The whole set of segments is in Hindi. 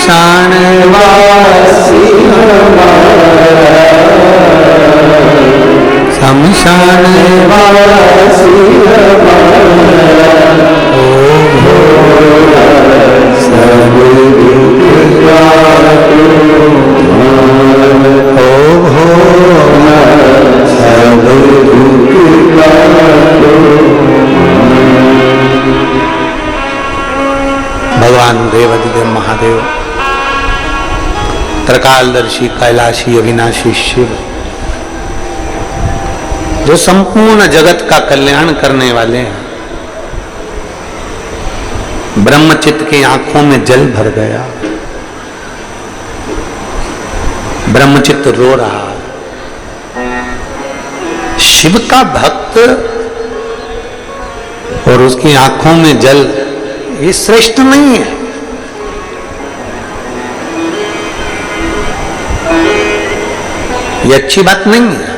शमशान वासी शमशान वासी ओ भोला सब दुख ओ भोला सब दुख भगवान देवाधिदेव महादेव त्रिकालदर्शी कैलाशी अविनाशी शिव जो संपूर्ण जगत का कल्याण करने वाले हैं, ब्रह्मचित्त की आंखों में जल भर गया। ब्रह्मचित्त रो रहा। शिव का भक्त और उसकी आंखों में जल, ये श्रेष्ठ नहीं है। ये अच्छी बात नहीं है।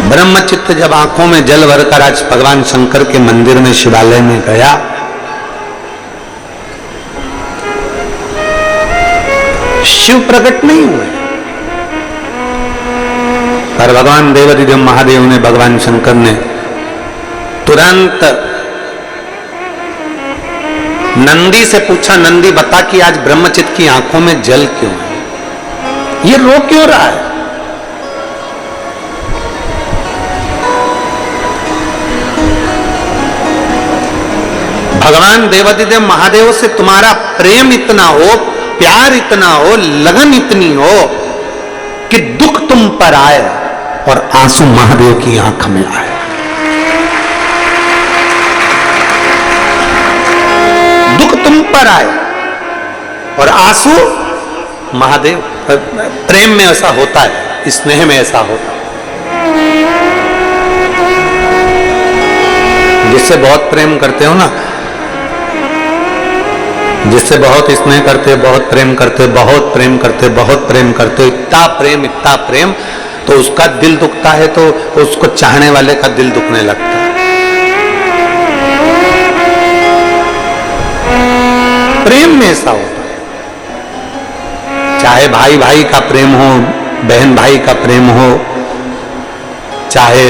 ब्रह्मचित्त जब आंखों में जल भरकर आज भगवान शंकर के मंदिर में शिवालय में गया, शिव प्रकट नहीं हुए, पर भगवान देवाधिदेव महादेव ने, भगवान शंकर ने तुरंत नंदी से पूछा, नंदी बता कि आज ब्रह्मचित्त की आंखों में जल क्यों है, ये रो क्यों रहा है? भगवान देवाधिदेव महादेव से तुम्हारा प्रेम इतना हो, प्यार इतना हो, लगन इतनी हो कि दुख तुम पर आए और आंसू महादेव की आंख में आए। दुख तुम पर आए और आंसू महादेव। प्रेम में ऐसा होता है, स्नेह में ऐसा होता है। जिससे बहुत प्रेम करते हो ना, जिससे बहुत स्नेह करते हो, बहुत प्रेम करते हो, बहुत प्रेम करते हो, बहुत प्रेम करते हो, इतना प्रेम, तो उसका दिल दुखता है तो उसको चाहने वाले का दिल दुखने लगता है। प्रेम में ऐसा होता है। चाहे भाई भाई का प्रेम हो, बहन भाई का प्रेम हो, चाहे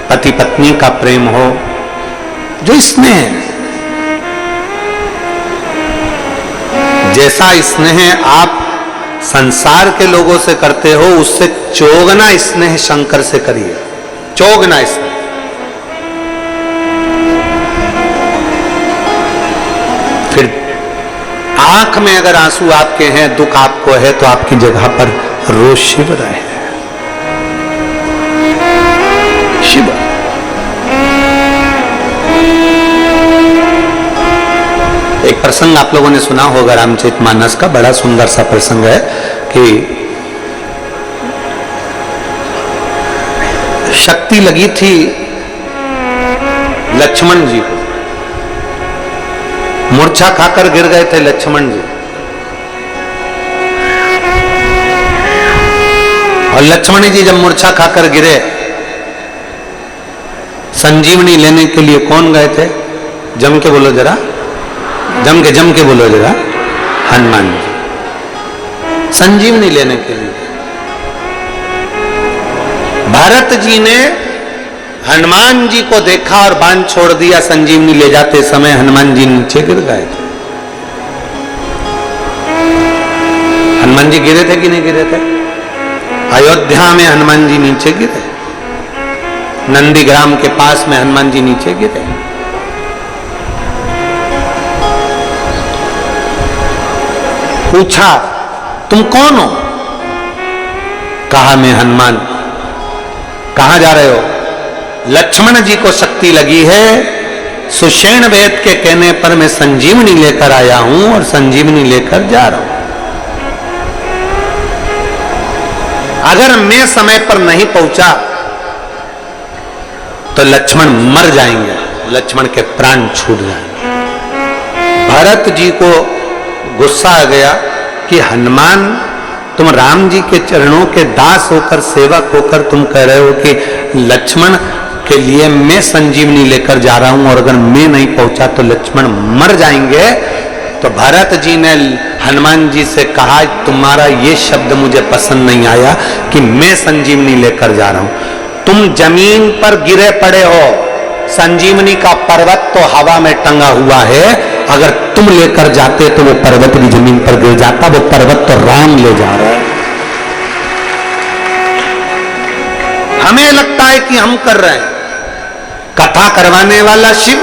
पति पत्नी का प्रेम हो, जो स्नेह है, जैसा स्नेह आप संसार के लोगों से करते हो, उससे चौगुना स्नेह शंकर से करिए। चौगुना स्नेह। फिर आंख में अगर आंसू आपके हैं, दुख आपको है, तो आपकी जगह पर रोज शिव रहे। शिव एक प्रसंग आप लोगों ने सुना होगा, रामचरितमानस का बड़ा सुंदर सा प्रसंग है कि शक्ति लगी थी लक्ष्मण जी को, मूर्छा खाकर गिर गए थे लक्ष्मण जी, और लक्ष्मण जी जब मूर्छा खाकर गिरे, संजीवनी लेने के लिए कौन गए थे? जम के बोलो जरा, जम के बोलो जरा। हनुमान जी संजीवनी लेने के लिए। भरत जी ने हनुमान जी को देखा और बाण छोड़ दिया। संजीवनी ले जाते समय हनुमान जी नीचे गिर गए थे। हनुमान जी गिरे थे कि नहीं गिरे थे? अयोध्या में हनुमान जी नीचे गिरे, नंदीग्राम के पास में हनुमान जी नीचे गिरे। पूछा तुम कौन हो? कहा मैं हनुमान। कहां जा रहे हो? लक्ष्मण जी को शक्ति लगी है, सुषेण वेद के कहने पर मैं संजीवनी लेकर आया हूं और संजीवनी लेकर जा रहा हूं। अगर मैं समय पर नहीं पहुंचा तो लक्ष्मण मर जाएंगे, लक्ष्मण के प्राण छूट जाएंगे। भरत जी को गुस्सा आ गया कि हनुमान, तुम राम जी के चरणों के दास होकर, सेवक होकर तुम कह रहे हो कि लक्ष्मण के लिए मैं संजीवनी लेकर जा रहा हूं और अगर मैं नहीं पहुंचा तो लक्ष्मण मर जाएंगे। तो भरत जी ने हनुमान जी से कहा, तुम्हारा ये शब्द मुझे पसंद नहीं आया कि मैं संजीवनी लेकर जा रहा हूं। तुम जमीन पर गिरे पड़े हो, संजीवनी का पर्वत तो हवा में टंगा हुआ है, अगर तुम लेकर जाते तो वो पर्वत भी जमीन पर गिर जाता। वो पर्वत तो राम ले जा रहा है। हमें लगता है कि हम कर रहे हैं। कथा करवाने वाला शिव,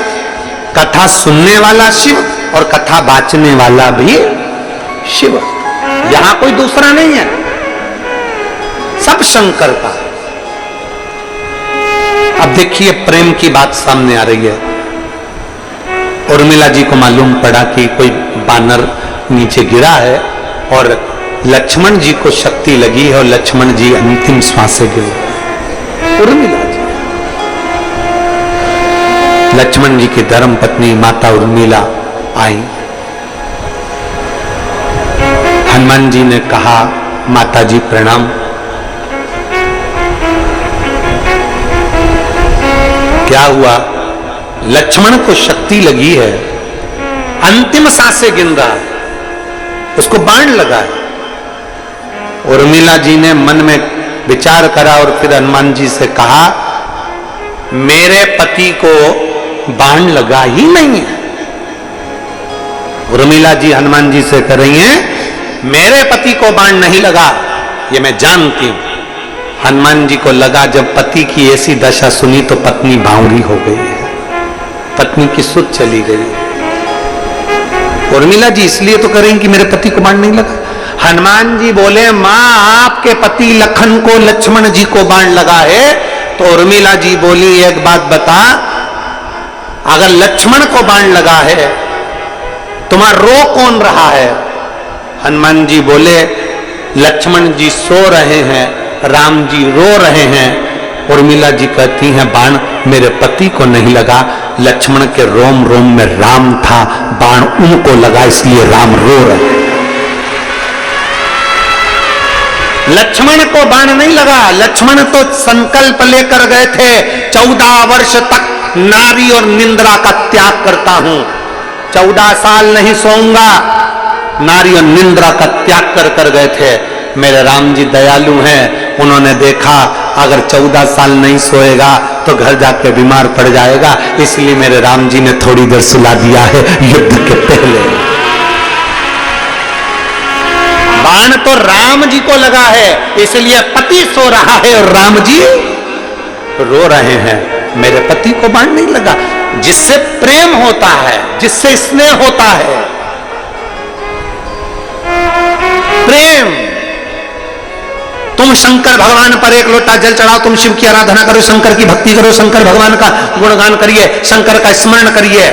कथा सुनने वाला शिव और कथा बांचने वाला भी शिव, यहां कोई दूसरा नहीं है, सब शंकर का। अब देखिए प्रेम की बात सामने आ रही है। उर्मिला जी को मालूम पड़ा कि कोई बानर नीचे गिरा है और लक्ष्मण जी को शक्ति लगी है और लक्ष्मण जी अंतिम श्वास से गिरे। उर्मिला जी, लक्ष्मण जी की धर्म पत्नी माता उर्मिला आई। हनुमान जी ने कहा, माता जी प्रणाम। क्या हुआ? लक्ष्मण को शक्ति लगी है, अंतिम सांसें गिन रहा है, उसको बाण लगा है। उर्मिला जी ने मन में विचार करा और फिर हनुमान जी से कहा, मेरे पति को बाण लगा ही नहीं है। उर्मिला जी हनुमान जी से कह रही हैं, मेरे पति को बाण नहीं लगा, ये मैं जानती हूं। हनुमान जी को लगा, जब पति की ऐसी दशा सुनी तो पत्नी बावरी हो गई है, पत्नी की सुध चली गई। उर्मिला जी इसलिए तो करें कि मेरे पति को बाण नहीं लगा। हनुमान जी बोले, मां आपके पति लखन को लक्ष्मण जी को बाण लगा है। तो उर्मिला जी बोली, एक बात बता, अगर लक्ष्मण को बाण लगा है तुम्हारा रो कौन रहा है? हनुमान जी बोले, लक्ष्मण जी सो रहे हैं, राम जी रो रहे हैं। उर्मिला जी कहती हैं, बाण मेरे पति को नहीं लगा, लक्ष्मण के रोम रोम में राम था, बाण उनको लगा इसलिए राम रो रहे हैं। लक्ष्मण को बाण नहीं लगा, लक्ष्मण तो संकल्प लेकर गए थे, 14 वर्ष तक नारी और निंद्रा का त्याग करता हूं, 14 साल नहीं सोऊंगा। नारी और निंद्रा का त्याग कर कर गए थे। मेरे राम जी दयालु हैं, उन्होंने देखा अगर 14 साल नहीं सोएगा तो घर जाके बीमार पड़ जाएगा, इसलिए मेरे राम जी ने थोड़ी देर सुला दिया है युद्ध के पहले। बाण तो राम जी को लगा है, इसलिए पति सो रहा है और राम जी रो रहे हैं, मेरे पति को बाण नहीं लगा। जिससे प्रेम होता है, जिससे स्नेह होता है, प्रेम। तुम शंकर भगवान पर एक लोटा जल चढ़ाओ, तुम शिव की आराधना करो, शंकर की भक्ति करो, शंकर भगवान का गुणगान करिए, शंकर का स्मरण करिए,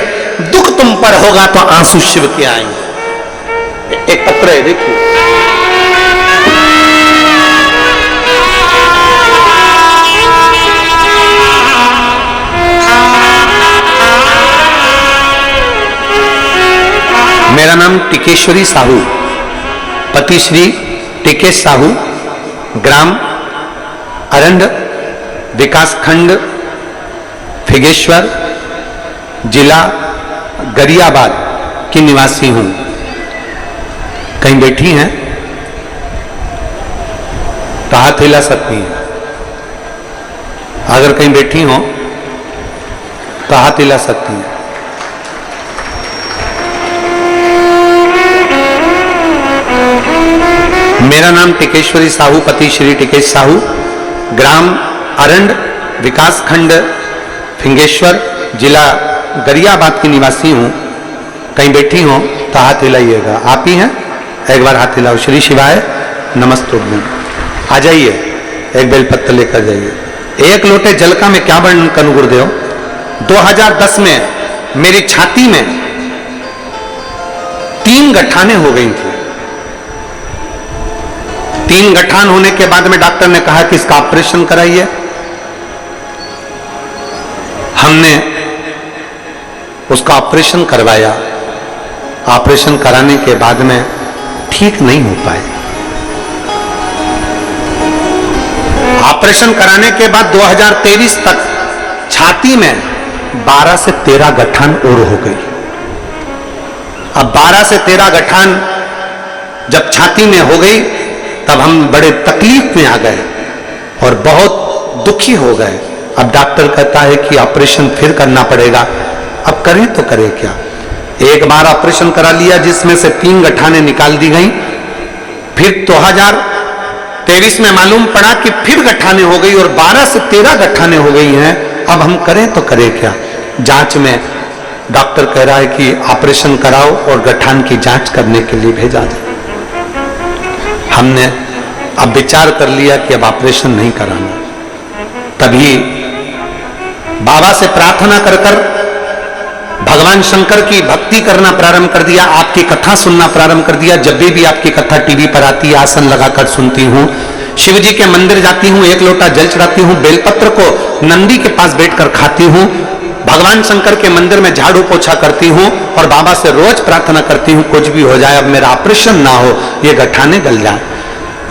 दुख तुम पर होगा तो आंसू शिव के आएंगे। एक पत्र है, देखिए, मेरा नाम टिकेश्वरी साहू, पति श्री टिकेश साहू, ग्राम अरंड, विकास खंड फिगेश्वर, जिला गरियाबाद की निवासी हूं। कहीं बैठी हैं तो हाथ हिला सकती हैं, अगर कहीं बैठी हो तो हाथ हिला सकती हैं। मेरा नाम टिकेश्वरी साहू, पति श्री टिकेश साहू, ग्राम अरंड, विकास खंड फिंगेश्वर, जिला गरियाबाद की निवासी हूं। कहीं बैठी हो तो हाथ हिलाइएगा। आप ही हैं? एक बार हाथ हिलाओ। श्री शिवाय नमस्तुभ्यं। आ जाइए, एक बेलपत्र लेकर जाइए। एक लोटे जल का मैं क्या वर्णन करूं गुरुदेव? 2010 में मेरी छाती में 3 गठाने हो गई थी। 3 गठान होने के बाद में डॉक्टर ने कहा कि इसका ऑपरेशन कराइए। हमने उसका ऑपरेशन करवाया। ऑपरेशन कराने के बाद में ठीक नहीं हो पाए। ऑपरेशन कराने के बाद 2023 तक छाती में 12 से 13 गठान और हो गई। अब 12 से 13 गठान जब छाती में हो गई तब हम बड़े तकलीफ में आ गए और बहुत दुखी हो गए। अब डॉक्टर कहता है कि ऑपरेशन फिर करना पड़ेगा। अब करें तो करें क्या? एक बार ऑपरेशन करा लिया जिसमें से 3 गठाने निकाल दी गई। फिर 2023 में मालूम पड़ा कि फिर गठाने हो गई और 12 से 13 गठाने हो गई हैं। अब हम करें तो करें क्या? जांच में डॉक्टर कह रहा है कि ऑपरेशन कराओ और गठान की जांच करने के लिए भेजा जाए। हमने अब विचार कर लिया कि अब ऑपरेशन नहीं कराना। तभी बाबा से प्रार्थना कर कर भगवान शंकर की भक्ति करना प्रारंभ कर दिया, आपकी कथा सुनना प्रारंभ कर दिया। जब भी आपकी कथा टीवी पर आती है आसन लगाकर सुनती हूँ, शिव जी के मंदिर जाती हूँ, 1 लोटा जल चढ़ाती हूँ, बेलपत्र को नंदी के पास बैठकर खाती हूँ, भगवान शंकर के मंदिर में झाड़ू पोछा करती हूँ और बाबा से रोज प्रार्थना करती हूँ कुछ भी हो जाए अब मेरा ऑपरेशन ना हो, ये गठाने गल जाए।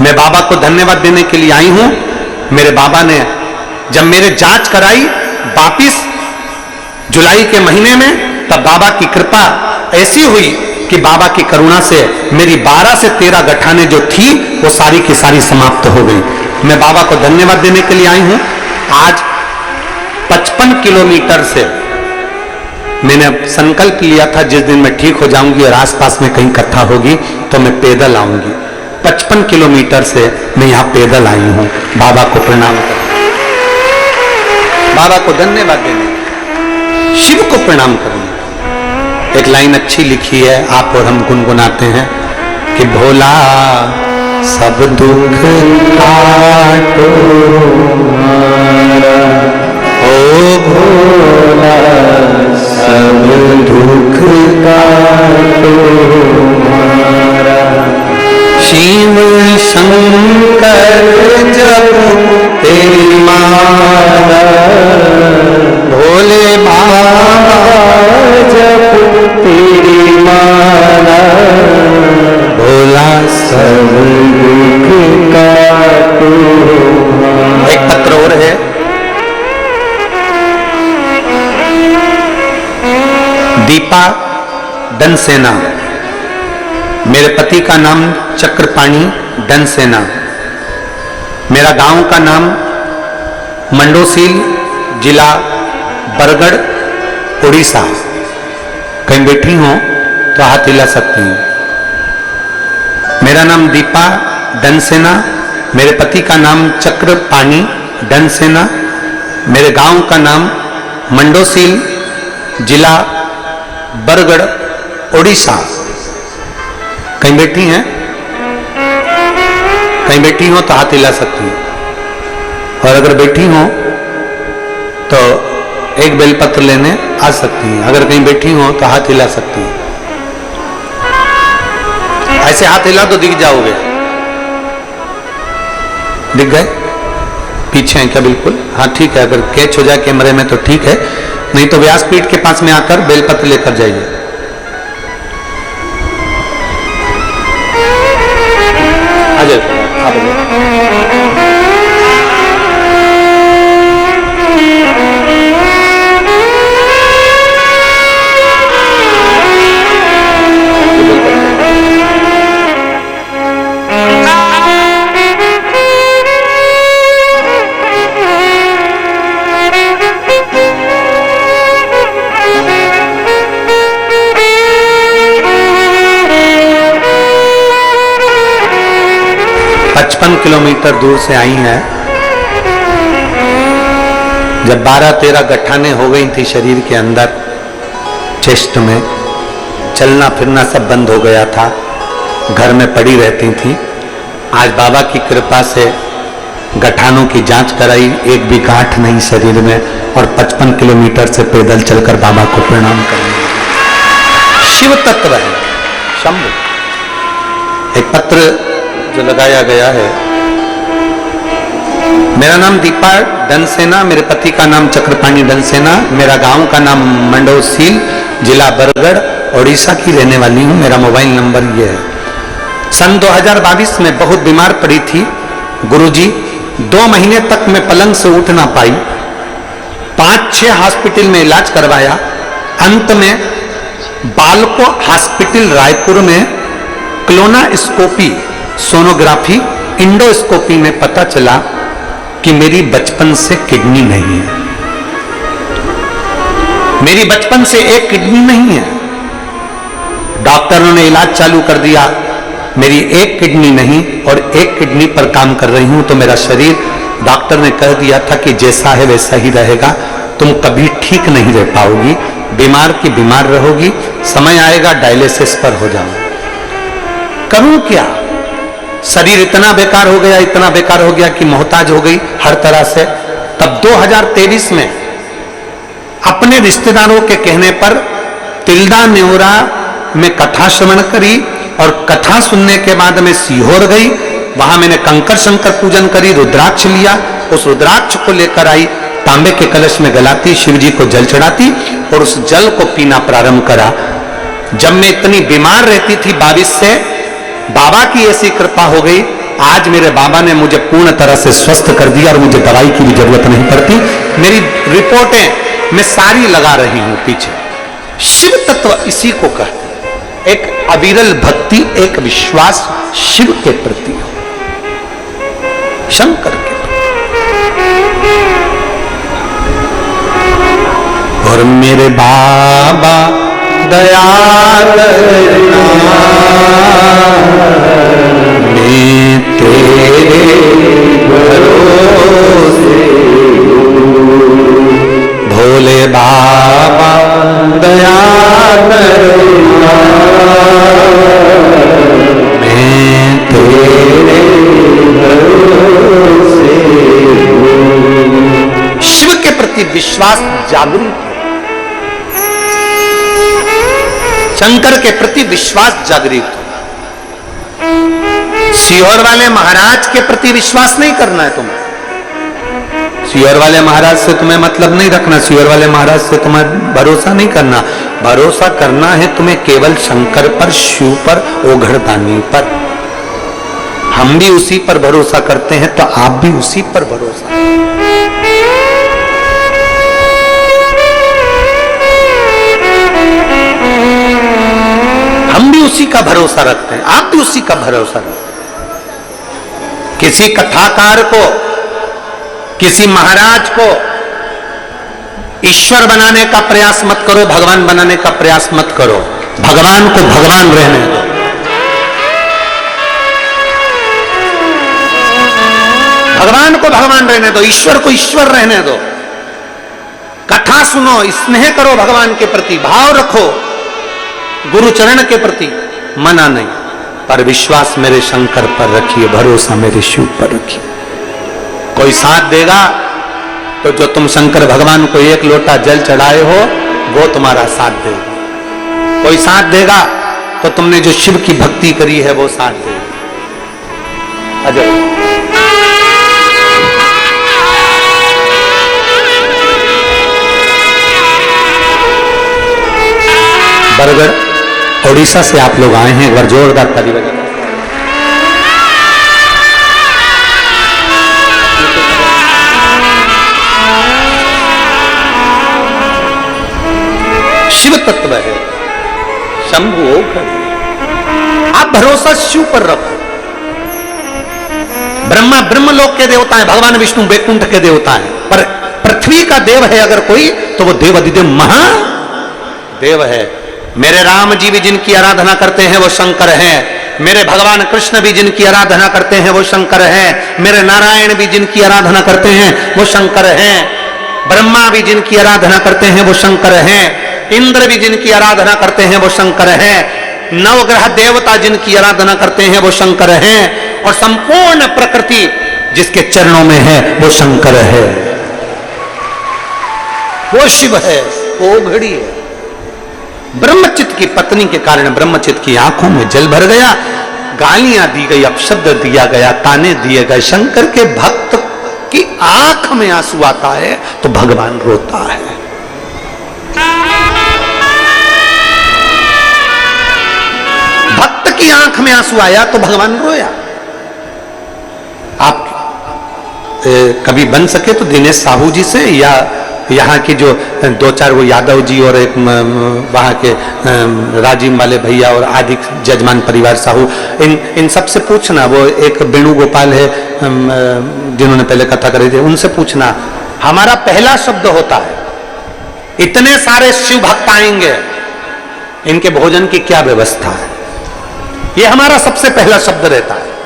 मैं बाबा को धन्यवाद देने के लिए आई हूँ। मेरे बाबा ने जब मेरे जांच कराई वापिस जुलाई के महीने में, तब बाबा की कृपा ऐसी हुई कि बाबा की करुणा से मेरी 12 से 13 गठाने जो थी वो सारी की सारी समाप्त हो गई। मैं बाबा को धन्यवाद देने के लिए आई हूं। आज 55 किलोमीटर से मैंने संकल्प लिया था जिस दिन मैं ठीक हो जाऊंगी और आसपास में कहीं कथा होगी तो मैं पैदल आऊंगी। 55 किलोमीटर से मैं यहां पैदल आई हूं बाबा को प्रणाम करने, बाबा को धन्यवाद देने, शिव को प्रणाम करने। एक लाइन अच्छी लिखी है, आप और हम गुनगुनाते हैं कि भोला सब दुख काटो ओ भोला सब दुख काटो शिव शंकर जब तेरी माला भोले बाबा जब तेरी माला भोला सब दुख काटो। एक पत्र और है, दीपा डनसेना, मेरे पति का नाम चक्रपाणी डनसेना, मेरा गांव का नाम मंडोसील, जिला बरगढ़, उड़ीसा। कहीं बैठी हो तो हाथ हिला सकती हूं। मेरा नाम दीपा डनसेना, मेरे पति का नाम चक्रपाणी डनसेना, मेरे गांव का नाम मंडोसील, जिला बरगढ़, उड़ीसा। कहीं बैठी हैं? कहीं बैठी हो तो हाथ हिला सकती हूं, और अगर बैठी हो तो एक बेलपत्र लेने आ सकती हैं। अगर कहीं बैठी हो तो हाथ हिला सकती हैं। ऐसे हाथ हिला तो दिख जाओगे। दिख गए? पीछे हैं क्या? बिल्कुल। हाँ ठीक है, अगर कैच हो जाए कैमरे में तो ठीक है, नहीं तो व्यासपीठ के पास में आकर बेलपत्र लेकर जाइए। अजय किलोमीटर दूर से आई हैं। जब 12-13 गठाने हो गई थी शरीर के अंदर, चेस्ट में, चलना फिरना सब बंद हो गया था, घर में पड़ी रहती थी। आज बाबा की कृपा से गठानों की जांच कराई, एक भी गांठ नहीं शरीर में, और 55 किलोमीटर से पैदल चलकर बाबा को प्रणाम करने। शिव तत्व है शंभु। एक पत्र जो लगाया गया है, मेरा नाम दीपा डनसेना, मेरे पति का नाम चक्रपाणी डनसेना, मेरा गांव का नाम मंडोसील, जिला बरगढ़, उड़ीसा की रहने वाली हूं। मेरा मोबाइल नंबर ये है। सन 2022 में बहुत बीमार पड़ी थी गुरुजी, 2 महीने तक मैं पलंग से उठ ना पाई। 5-6 हॉस्पिटल में इलाज करवाया। अंत में बालको हॉस्पिटल रायपुर में क्लोनास्कोपी, सोनोग्राफी, इंडोस्कोपी में पता चला कि मेरी बचपन से किडनी नहीं है। मेरी बचपन से एक किडनी नहीं है। डॉक्टरों ने इलाज चालू कर दिया, मेरी एक किडनी नहीं और एक किडनी पर काम कर रही हूं, तो मेरा शरीर, डॉक्टर ने कह दिया था कि जैसा है वैसा ही रहेगा, तुम कभी ठीक नहीं रह पाओगी, बीमार की बीमार रहोगी, समय आएगा डायलिसिस पर हो जाओ। करूं क्या? शरीर इतना बेकार हो गया, इतना बेकार हो गया कि मोहताज हो गई हर तरह से। तब 2023 में अपने रिश्तेदारों के कहने पर तिल्दा नेवरा में कथा श्रवण करी और कथा सुनने के बाद मैं सीहोर गई। वहां मैंने कंकर शंकर पूजन करी, रुद्राक्ष लिया, उस रुद्राक्ष को लेकर आई, तांबे के कलश में गलाती, शिव जी को जल चढ़ाती और उस जल को पीना प्रारंभ करा। जब मैं इतनी बीमार रहती थी 22 से, बाबा की ऐसी कृपा हो गई, आज मेरे बाबा ने मुझे पूर्ण तरह से स्वस्थ कर दिया और मुझे दवाई की भी जरूरत नहीं पड़ती। मेरी रिपोर्टें मैं सारी लगा रही हूं पीछे। शिव तत्व इसी को कहते हैं, एक अविरल भक्ति, एक विश्वास शिव के प्रति, शंकर के प्रति। और मेरे बाबा दया करना, मैं तेरे भरोसे, भोले बाबा दया करना, मैं तेरे भरोसे। शिव के प्रति विश्वास जागृत है, शंकर के प्रति विश्वास जागृत हो। सीहोर वाले महाराज के प्रति विश्वास नहीं करना है तुम्हें, सीहोर वाले महाराज से तुम्हें मतलब नहीं रखना, सीहोर वाले महाराज से तुम्हें भरोसा नहीं करना। भरोसा करना है तुम्हें केवल शंकर पर, शिव पर, ओघड़दानी पर। हम भी उसी पर भरोसा करते हैं, तो आप भी उसी पर भरोसा। हम भी उसी का भरोसा रखते हैं, आप भी उसी का भरोसा रखते हैं। किसी कथाकार को, किसी महाराज को ईश्वर बनाने का प्रयास मत करो, भगवान बनाने का प्रयास मत करो। भगवान को भगवान रहने दो। भगवान को भगवान रहने दो, ईश्वर को ईश्वर रहने दो। कथा सुनो, स्नेह करो, भगवान के प्रति भाव रखो, गुरु चरण के प्रति मना नहीं, पर विश्वास मेरे शंकर पर रखिए, भरोसा मेरे शिव पर रखिए। कोई साथ देगा तो जो तुम शंकर भगवान को एक लोटा जल चढ़ाए हो वो तुम्हारा साथ देगा। कोई साथ देगा तो तुमने जो शिव की भक्ति करी है वो साथ देगा। अजय बरगढ़ ओडिशा से आप लोग आए हैं, एक बार जोरदार ताली बजा। शिव तत्व है, शंभु ओघड़। आप भरोसा शिव पर रखो। ब्रह्मा ब्रह्मलोक के देवता है, भगवान विष्णु वैकुंठ के देवता है, पर पृथ्वी का देव है अगर कोई तो वो देव अधिदेव महादेव है। मेरे राम जी भी जिनकी आराधना करते हैं वो शंकर हैं। मेरे भगवान कृष्ण भी जिनकी आराधना करते हैं वो शंकर हैं। मेरे नारायण भी जिनकी आराधना करते हैं वो शंकर हैं। ब्रह्मा भी जिनकी आराधना करते हैं वो शंकर हैं। इंद्र भी जिनकी आराधना करते हैं वो शंकर हैं। नवग्रह देवता जिनकी आराधना करते हैं वो शंकर हैं। और संपूर्ण प्रकृति जिसके चरणों में है वो शंकर है, वो शिव है, वो ओघड़ी है। ब्रह्मचित्त की पत्नी के कारण ब्रह्मचित्त की आंखों में जल भर गया, गालियां दी गई, अपशब्द दिया गया, ताने दिए गए। शंकर के भक्त की आंख में आंसू आता है तो भगवान रोता है। भक्त की आंख में आंसू आया तो भगवान रोया। आप कभी बन सके तो दिनेश साहू जी से या यहाँ की जो 2-4 वो यादव जी और एक वहाँ के राजीव वाले भैया और आदि जजमान परिवार साहू, इन सबसे पूछना। वो एक वेणुगोपाल है जिन्होंने पहले कथा करी थी, उनसे पूछना। हमारा पहला शब्द होता है, इतने सारे शिव भक्त आएंगे, इनके भोजन की क्या व्यवस्था है? ये हमारा सबसे पहला शब्द रहता है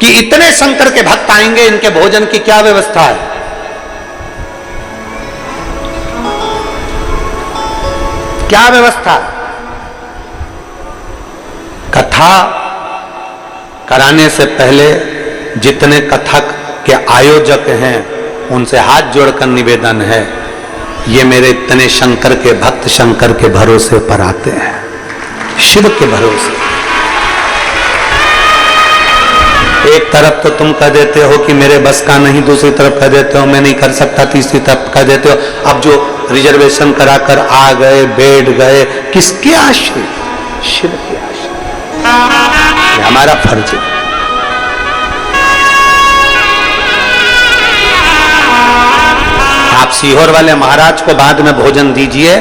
कि इतने शंकर के भक्त आएंगे, इनके भोजन की क्या व्यवस्था है? क्या व्यवस्था? कथा कराने से पहले जितने कथक के आयोजक हैं उनसे हाथ जोड़कर निवेदन है, ये मेरे इतने शंकर के भक्त शंकर के भरोसे पर आते हैं, शिव के भरोसे। एक तरफ तो तुम कह देते हो कि मेरे बस का नहीं, दूसरी तरफ कह देते हो मैं नहीं कर सकता, तीसरी तरफ कह देते हो। अब जो रिजर्वेशन कराकर आ गए, बैठ गए, किसके आश्रय? शिव के आश्रय। हमारा फर्ज है। आप सीहोर वाले महाराज को बाद में भोजन दीजिए,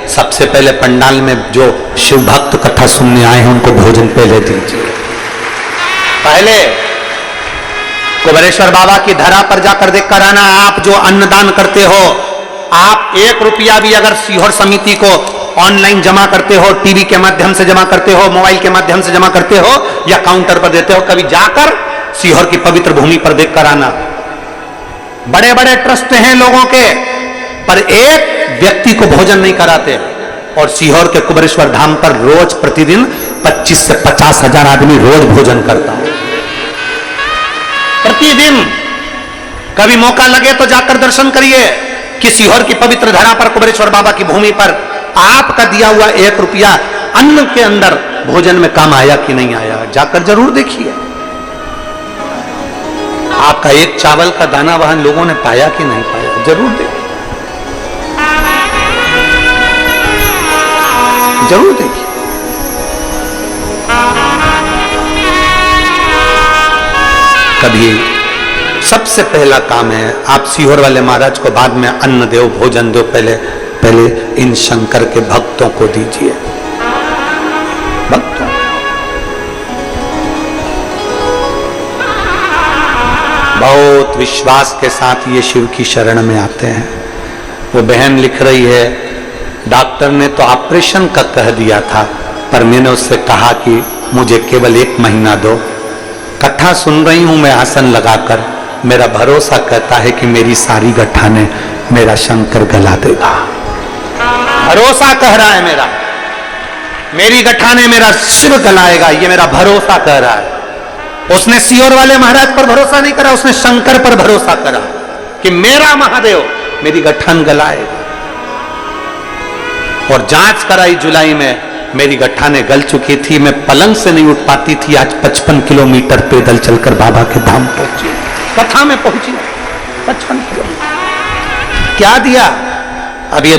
सबसे पहले पंडाल में जो शिव भक्त कथा सुनने आए हैं उनको भोजन पहले दीजिए। पहले कुबेरेश्वर बाबा की धरा पर जाकर देख कर आना। आप जो अन्नदान करते हो, आप 1 रुपया भी अगर सीहोर समिति को ऑनलाइन जमा करते हो, टीवी के माध्यम से जमा करते हो, मोबाइल के माध्यम से जमा करते हो या काउंटर पर देते हो, कभी जाकर सीहोर की पवित्र भूमि पर देख कर आना। बड़े बड़े ट्रस्ट हैं लोगों के, पर एक व्यक्ति को भोजन नहीं कराते। और सीहोर के कुबेरेश्वर धाम पर रोज प्रतिदिन 25 से 50 हजार आदमी रोज भोजन करता है, प्रतिदिन। कभी मौका लगे तो जाकर दर्शन करिए कि सीहोर की पवित्र धरा पर कुबेरेश्वर बाबा की भूमि पर आपका दिया हुआ 1 रुपया अन्न के अंदर भोजन में काम आया कि नहीं आया, जाकर जरूर देखिए। आपका एक चावल का दाना वहां लोगों ने पाया कि नहीं पाया, जरूर देखिए, जरूर देखिए। कभी सबसे पहला काम है, आप सीहोर वाले महाराज को बाद में अन्न दो, भोजन दो, पहले इन शंकर के भक्तों को दीजिए। भक्तों बहुत विश्वास के साथ ये शिव की शरण में आते हैं। वो बहन लिख रही है, डॉक्टर ने तो ऑपरेशन का कह दिया था, पर मैंने उससे कहा कि मुझे केवल 1 महीना दो। कथा सुन रही हूं मैं आसन लगाकर, मेरा भरोसा कहता है कि मेरी सारी गठाने मेरा शंकर गला देगा। भरोसा कह रहा है मेरा, मेरी गठाने मेरा शिव गलाएगा, ये मेरा भरोसा कह रहा है। उसने सीहोर वाले महाराज पर भरोसा नहीं करा, उसने शंकर पर भरोसा करा कि मेरा महादेव मेरी गठान गलाएगा। और जांच कराई जुलाई में, मेरी गठाने गल चुकी थी, मैं पलंग से नहीं उठ पाती थी। आज 55 किलोमीटर पैदल चलकर बाबा के धाम पहुंची, कथा में पहुंची। 55 किलोमीटर क्या दिया? अभी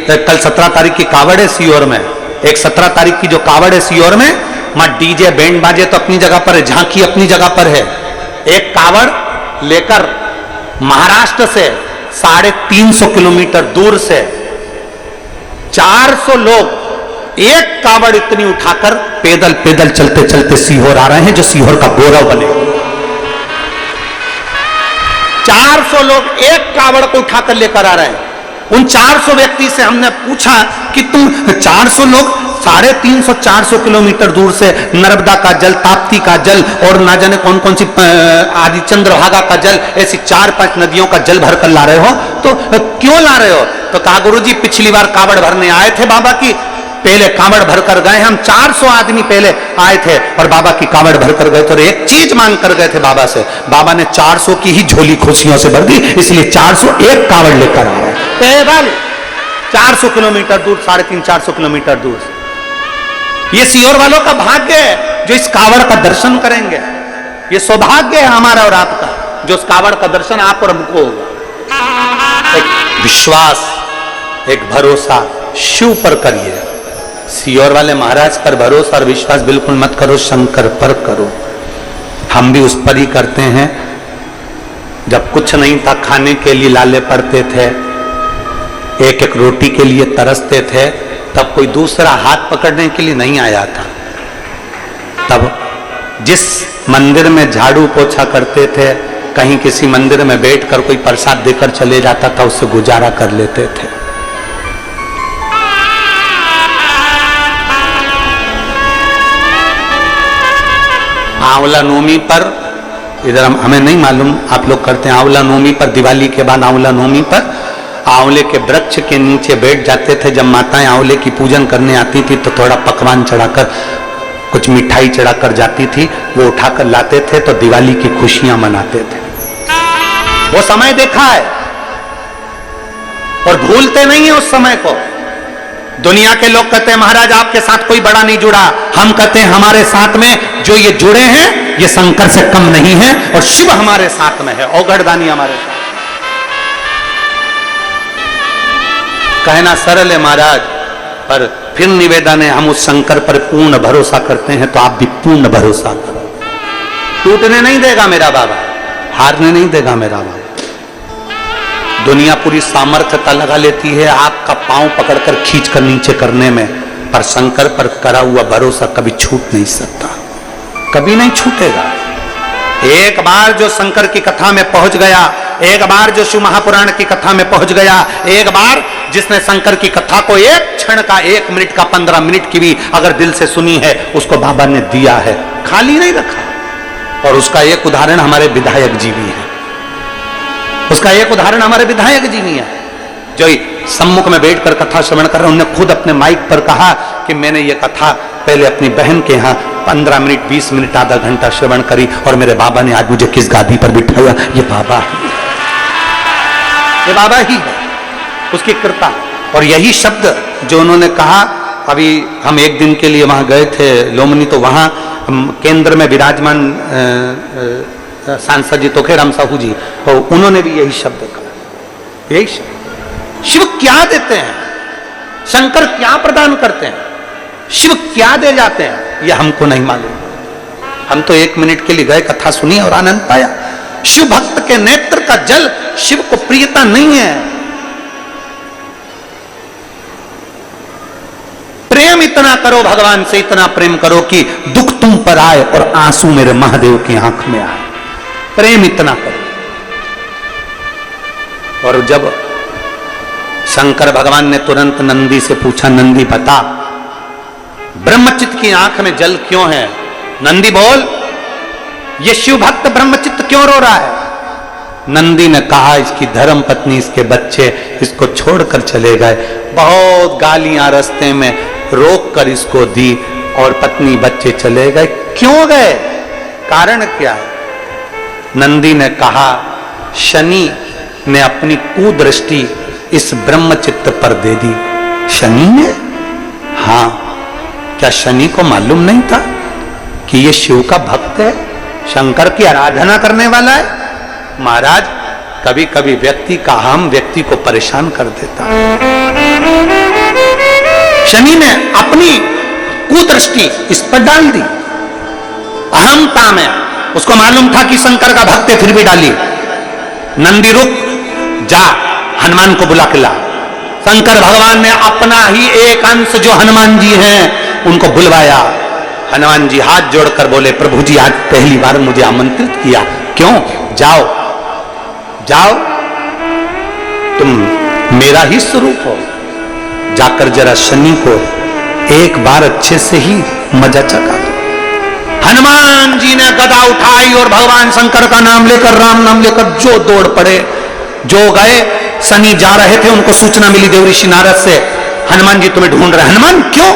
कल 17 तारीख की कावड़ है सीहोर में। एक 17 तारीख की जो कावड़ है सीहोर में, वहां डीजे बैंड बाजे तो अपनी जगह पर है, झांकी अपनी जगह पर है। एक कावड़ लेकर महाराष्ट्र से 350 किलोमीटर दूर से 400 लोग एक कावड़ इतनी उठाकर पैदल पैदल चलते चलते सीहोर आ रहे हैं, जो सीहोर का गौरव बने। 400 लोग एक कावड़ को उठाकर लेकर आ रहे हैं। उन 400 व्यक्ति से हमने पूछा कि तुम 400 लोग 350-400 किलोमीटर दूर से नर्मदा का जल, ताप्ती का जल और ना जाने कौन कौन सी आदि चंद्रभागा का जल, ऐसी 4-5 नदियों का जल भरकर ला रहे हो, तो क्यों ला रहे हो? तो कहा गुरुजी पिछली बार कावड़ भरने आए थे बाबा की, पहले कावड़ भरकर गए, हम 400 आदमी पहले आए थे और बाबा की कावड़ भरकर गए, तो एक चीज मांग कर गए थे बाबा से। बाबा ने 400 की ही झोली खुशियों से भर दी, इसलिए 401 कावड़ लेकर आ रहे पैदल 400 किलोमीटर दूर, 350-400 किलोमीटर दूर। ये सीहोर वालों का भाग्य है जो इस कावड़ का दर्शन करेंगे। ये सौभाग्य है हमारा और आपका, जो इस कावड़ का दर्शन आप और हमको होगा। एक विश्वास, एक भरोसा शिव पर करिए। सीहोर वाले महाराज पर भरोसा और विश्वास बिल्कुल मत करो, शंकर पर करो। हम भी उस पर ही करते हैं। जब कुछ नहीं था खाने के लिए लाले पड़ते थे, एक एक रोटी के लिए तरसते थे, तब कोई दूसरा हाथ पकड़ने के लिए नहीं आया था। तब जिस मंदिर में झाड़ू पोछा करते थे, कहीं किसी मंदिर में बैठकर कोई प्रसाद देकर चले जाता था, उससे गुजारा कर लेते थे। आंवला नवमी पर, इधर हमें नहीं मालूम, आप लोग करते हैं आंवला नवमी पर, दिवाली के बाद आंवला नवमी पर आंवले के वृक्ष के नीचे बैठ जाते थे। जब माताएं आंवले की पूजन करने आती थी तो थोड़ा पकवान चढ़ाकर, कुछ मिठाई चढ़ाकर जाती थी, वो उठाकर लाते थे तो दिवाली की खुशियां मनाते थे। वो समय देखा है और भूलते नहीं है उस समय को। दुनिया के लोग कहते हैं महाराज आपके साथ कोई बड़ा नहीं जुड़ा, हम कहते हैं हमारे साथ में जो ये जुड़े हैं ये शंकर से कम नहीं है, और शिव हमारे साथ में है, औगड़दानी हमारे साथ। कहना सरल है महाराज, पर फिर निवेदन है, हम उस शंकर पर पूर्ण भरोसा करते हैं, तो आप भी पूर्ण भरोसा करो। टूटने नहीं देगा मेरा बाबा, हारने नहीं देगा मेरा बाबा। दुनिया पूरी सामर्थ्यता लगा लेती है आपका पांव पकड़कर खींचकर नीचे करने में, पर शंकर पर करा हुआ भरोसा कभी छूट नहीं सकता, कभी नहीं छूटेगा। एक बार जो शंकर की कथा में पहुंच गया, एक बार जो शिव महापुराण की कथा में पहुंच गया, एक बार जिसने शंकर की कथा को एक क्षण का, 1 मिनट का, 15 मिनट की भी अगर दिल से सुनी है, उसको बाबा ने दिया है, खाली नहीं रखा। और उसका एक उदाहरण हमारे विधायक जी भी है, उसका एक उदाहरण हमारे विधायक जी भी है, जो सम्मुख में बैठकर कथा श्रवण कर रहे हैं। उन्होंने खुद अपने माइक पर कहा कि मैंने ये कथा पहले अपनी बहन के यहाँ 15 मिनट, 20 मिनट, आधा घंटा श्रवण करी, और मेरे बाबा ने आज मुझे किस गादी पर बिठाया, ये बाबा ही, ये बाबा ही है, उसकी कृपा। और यही शब्द जो उन्होंने कहा, अभी हम एक दिन के लिए वहां गए थे लोमनी, तो वहां केंद्र में विराजमान सांसद जी तोखेराम साहू जी, और उन्होंने भी यही शब्द कहा, यही शब्द। शिव क्या देते हैं, शंकर क्या प्रदान करते हैं, शिव क्या दे जाते हैं, यह हमको नहीं मालूम। हम तो 1 मिनट के लिए गए, कथा सुनी और आनंद पाया। शिव भक्त के नेत्र का जल शिव को प्रियता नहीं है। प्रेम इतना करो भगवान से, इतना प्रेम करो कि दुख तुम पर आए और आंसू मेरे महादेव की आंख में आए, प्रेम इतना करो। और जब शंकर भगवान ने तुरंत नंदी से पूछा, नंदी बता ब्रह्मचित्त की आंख में जल क्यों है, नंदी बोल, ये शिव भक्त ब्रह्मचित्त क्यों रो रहा है। नंदी ने कहा, इसकी धर्म पत्नी, इसके बच्चे इसको छोड़कर चले गए, बहुत गालियां रास्ते में रोक कर इसको दी, और पत्नी बच्चे चले गए। क्यों गए, कारण क्या है। नंदी ने कहा, शनि ने अपनी कुदृष्टि इस ब्रह्मचित्त पर दे दी। शनि ने, हाँ, क्या शनि को मालूम नहीं था कि ये शिव का भक्त है, शंकर की आराधना करने वाला है। महाराज, कभी कभी व्यक्ति का अहम व्यक्ति को परेशान कर देता है। शनि ने अपनी कुदृष्टि इस पर डाल दी, अहमता में। उसको मालूम था कि शंकर का भक्त है, फिर भी डाली। नंदी रुक जा, हनुमान को बुला के ला। शंकर भगवान ने अपना ही एक अंश जो हनुमान जी हैं उनको बुलवाया। हनुमान जी हाथ जोड़कर बोले, प्रभु जी आज पहली बार मुझे आमंत्रित किया, क्यों, जाओ जाओ, तुम मेरा ही स्वरूप हो, जाकर जरा शनि को एक बार अच्छे से ही मजा चखा दो। हनुमान जी ने गदा उठाई और भगवान शंकर का नाम लेकर, राम नाम लेकर जो दौड़ पड़े, जो गए। शनि जा रहे थे, उनको सूचना मिली देव ऋषि नारद से, हनुमान जी तुम्हें ढूंढ रहे हैं। हनुमान क्यों,